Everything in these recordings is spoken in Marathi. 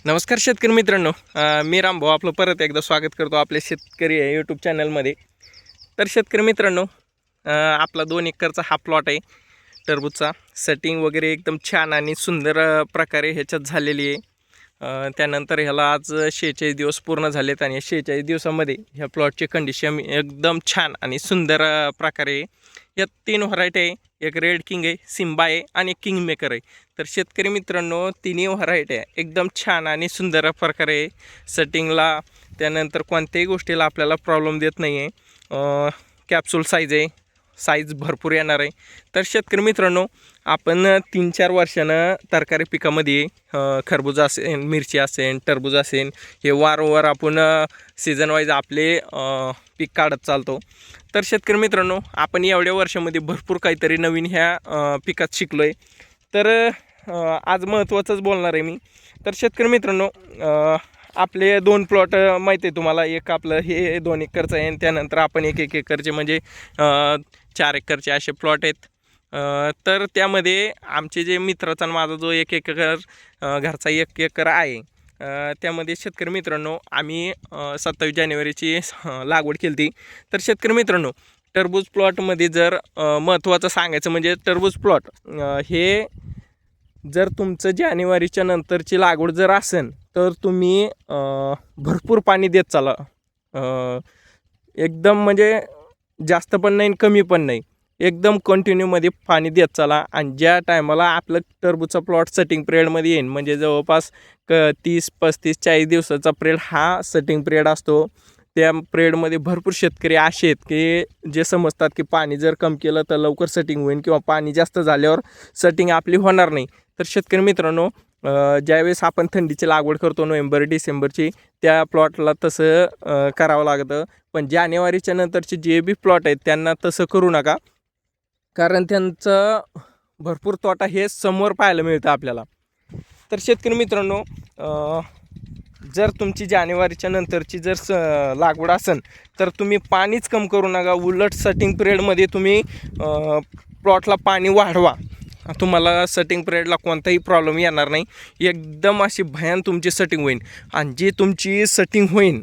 नमस्कार शेतकरी मित्रांनो, मी रामभाऊ आपलं परत एकदा स्वागत करतो आपल्या शेतकरी यूट्यूब चॅनलमध्ये. तर शेतकरी मित्रांनो, आपला 2 एकरचा हा प्लॉट आहे टरबूजचा. सेटिंग वगैरे एकदम छान आणि सुंदर प्रकारे ह्याच्यात झालेली आहे. त्यानंतर ह्याला आज 46 दिवस पूर्ण झालेत आणि 46 दिवसामध्ये ह्या प्लॉटची कंडिशन एकदम छान आणि सुंदर प्रकारे आहे. यात 3 व्हरायटी आहे. एक रेड किंग आहे, सिम्बा आहे आणि एक किंग मेकर आहे. तर शेतकरी मित्रांनो, तिन्ही व्हरायटी आहे एकदम छान आणि सुंदर प्रकारे सेटिंगला, त्यानंतर कोणत्याही गोष्टीला आपल्याला प्रॉब्लेम देत नाही आहे. कॅप्सूल साईज आहे, साईज भरपूर येणार आहे. तर शेतकरी मित्रांनो, आपण 3-4 वर्षानं तरकारी पिकामध्ये खरबूज असेल, मिरची असेल, टरबूज असेल, हे वारंवार आपण सीझन वाईज आपले पीक काढत चालतो. तर शेतकरी मित्रांनो, आपण एवढ्या वर्षामध्ये भरपूर काहीतरी नवीन ह्या पिकात शिकलो आहे. तर आज महत्त्वाचंच बोलणार आहे मी. तर शेतकरी मित्रांनो, आपले 2 प्लॉट माहिती आहे तुम्हाला. एक आपलं हे 2 एकरचं आहे आणि त्यानंतर आपण 1 एकरचे म्हणजे 4 एकरचे असे प्लॉट आहेत. तर त्यामध्ये आमचे जे मित्राचा माझा जो 1 एकर घरचा 1 एकर आहे, त्यामध्ये शेतकरी मित्रांनो आम्ही 27 जानेवारीची लागवड केली होती. तर शेतकरी मित्रांनो, टरबूज प्लॉटमध्ये जर महत्त्वाचं सांगायचं म्हणजे टरबूज प्लॉट हे जर तुमचं जानेवारीच्या नंतरची लागवड जर असेल तर तुम्ही भरपूर पाणी देत चाला. एकदम म्हणजे जास्त पण नाही कमी पण नाही, एकदम कंटिन्यूमध्ये पाणी देत चाला. आणि ज्या टायमाला आपलं टरबूजचा प्लॉट सेटिंग पिरियडमध्ये येईल म्हणजे जवळपास 30, 35, 40 दिवसाचा पिरियड हा सेटिंग पिरियड असतो. त्या पिरियडमध्ये भरपूर शेतकरी असे आहेत की जे समजतात की पाणी जर कम केलं तर लवकर सेटिंग होईल किंवा पाणी जास्त झाल्यावर सेटिंग आपली होणार नाही. तर शेतकरी मित्रांनो, ज्यावेळेस आपण थंडीची लागवड करतो नोव्हेंबर डिसेंबरची, त्या प्लॉटला तसं करावं लागतं. पण जानेवारीच्या नंतरचे जे बी प्लॉट आहेत त्यांना तसं करू नका, कारण त्यांचं भरपूर तोटा हे समोर पाहायला मिळतं आपल्याला. तर शेतकरी मित्रांनो, जर तुमची जानेवारीच्या नंतरची जर लागवड असेल तर तुम्ही पाणीच कम करू नका. उलट सेटिंग पिरियडमध्ये तुम्ही प्लॉटला पाणी वाढवा. तुम्हाला सेटिंग पिरियडला कोणताही प्रॉब्लेम येणार नाही. एकदम अशी भयान तुमची सेटिंग होईल. आणि जी तुमची सेटिंग होईल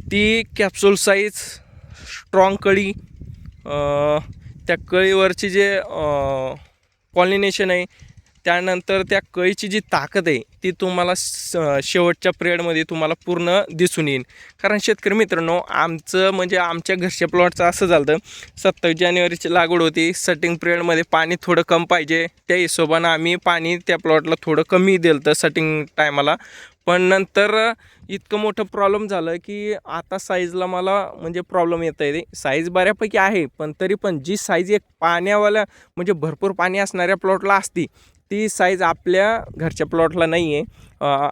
ती कॅप्सूल साईज, स्ट्रॉंग कळी, त्या कळीवरची जे पॉलिनेशन आहे, त्यानंतर त्या कळीची जी ताकद आहे ती तुम्हाला शेवटच्या पिरियडमध्ये तुम्हाला पूर्ण दिसून येईल. कारण शेतकरी मित्रांनो, आमचं म्हणजे आमच्या घरच्या प्लॉटचं असं झालं होतं. 27 जानेवारीची लागवड होती. सेटिंग पिरियडमध्ये पाणी थोडं कम पाहिजे, त्या हिशोबानं आम्ही पाणी त्या प्लॉटला थोडं कमी दिलं होतं सेटिंग टायमाला. पण नंतर इतकं मोठं प्रॉब्लेम झालं की आता साईजला मला म्हणजे प्रॉब्लेम येत आहे. साईज बऱ्यापैकी आहे, पण तरी पण जी साईज एक पाण्यावाल्या म्हणजे भरपूर पाणी असणाऱ्या प्लॉटला असती ती साईज आपल्या घरच्या प्लॉटला नाही आहे.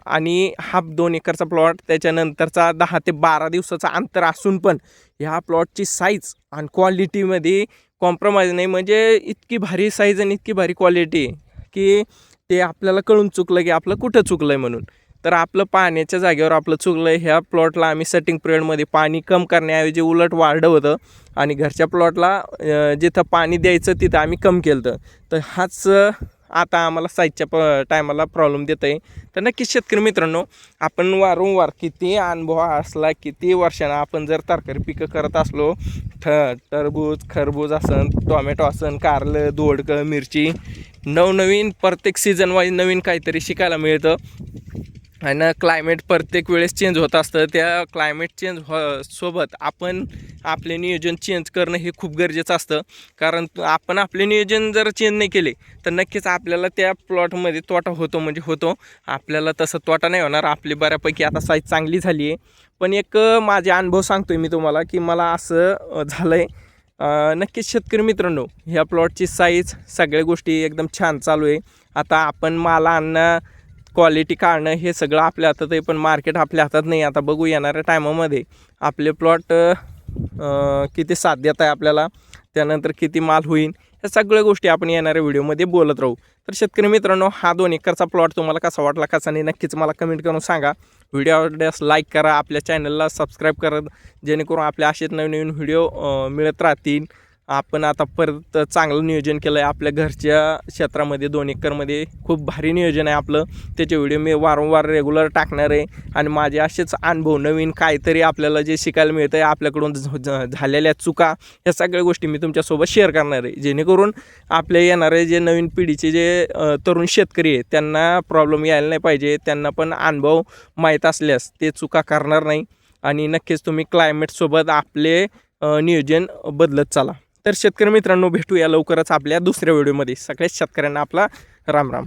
आणि हा 2 एकरचा प्लॉट, त्याच्यानंतरचा 10 ते 12 दिवसाचा अंतर असून पण ह्या प्लॉटची साईज आणि क्वालिटीमध्ये कॉम्प्रोमाइज नाही. म्हणजे इतकी भारी साईज आणि इतकी भारी क्वालिटी की ते आपल्याला कळून चुकलं की आपलं कुठं चुकलं आहे म्हणून. तर आपलं पाण्याच्या जागेवर आपलं चुकलं आहे. ह्या प्लॉटला आम्ही सेटिंग पिरियडमध्ये पाणी कम करण्याऐवजी उलट वाढलं होतं आणि घरच्या प्लॉटला जिथं पाणी द्यायचं तिथं आम्ही कम केलं होतं. तर हाच आता आम्हाला साईजच्या टायमाला प्रॉब्लेम देत आहे. तर नक्कीच शेतकरी मित्रांनो, आपण वारंवार किती अनुभव असला, किती वर्षानं आपण जर तरकारी पिकं करत असलो, टरबूज, खरबूज असन, टोमॅटो असन, कारलं, दोडकं, मिरची, नवनवीन प्रत्येक सीझन वाईज नवीन काहीतरी शिकायला मिळतं. आणि क्लायमेट प्रत्येक वेळेस चेंज होत असतं. त्या क्लायमेट चेंज सोबत आपण आपले नियोजन चेंज करणं हे खूप गरजेचं असतं. कारण आपण आपले नियोजन जर चेंज नाही केले तर नक्कीच आपल्याला त्या प्लॉटमध्ये तोटा होतो म्हणजे होतो. आपल्याला तसं तोटा नाही होणार. आपली बऱ्यापैकी आता साईज चांगली झाली आहे. पण एक माझे अनुभव सांगतो आहे मी तुम्हाला की मला असं झालं आहे. नक्कीच शेतकरी मित्रांनो, ह्या प्लॉटची साईज सगळ्या गोष्टी एकदम छान चालू आहे. आता आपण माल आणणं, क्वालिटी काढणं हे सगळं आपल्या हातात आहे, पण मार्केट आपल्या हातात नाही. आता बघू येणाऱ्या टायमामध्ये आपले प्लॉट किती साथ देत आहे आपल्याला, त्यानंतर किती माल होईल, या सगळ्या गोष्टी आपण येणाऱ्या व्हिडिओमध्ये बोलत राहू. तर शेतकरी मित्रांनो, हा 2 एकरचा प्लॉट तुम्हाला कसा वाटला कसा नाही नक्कीच मला कमेंट करून सांगा. व्हिडिओ आवडल्यास लाईक करा, आपल्या चॅनलला सबस्क्राईब करा, जेणेकरून आपल्या असेच नवीन नवीन व्हिडिओ मिळत राहतील. आपण आता परत चांगलं नियोजन केलं आहे आपल्या घरच्या क्षेत्रामध्ये 2 एकरमध्ये खूप भारी नियोजन आहे आपलं. त्याचे व्हिडिओ मी वारंवार रेग्युलर टाकणार आहे आणि माझे असेच अनुभव नवीन काहीतरी आपल्याला जे शिकायला मिळतं आहे आपल्याकडून झालेल्या चुका ह्या सगळ्या गोष्टी मी तुमच्यासोबत शेअर करणार आहे, जेणेकरून आपले येणारे जे नवीन पिढीचे जे तरुण शेतकरी आहे त्यांना प्रॉब्लेम यायला नाही पाहिजे. त्यांना पण अनुभव माहीत असल्यास ते चुका करणार नाही आणि नक्कीच तुम्ही क्लायमेटसोबत आपले नियोजन बदलत चला. तर शेतकरी मित्रांनो, भेटूया लवकरच आपल्या दुसऱ्या व्हिडिओमध्ये. सगळ्याच शेतकऱ्यांना आपला राम राम.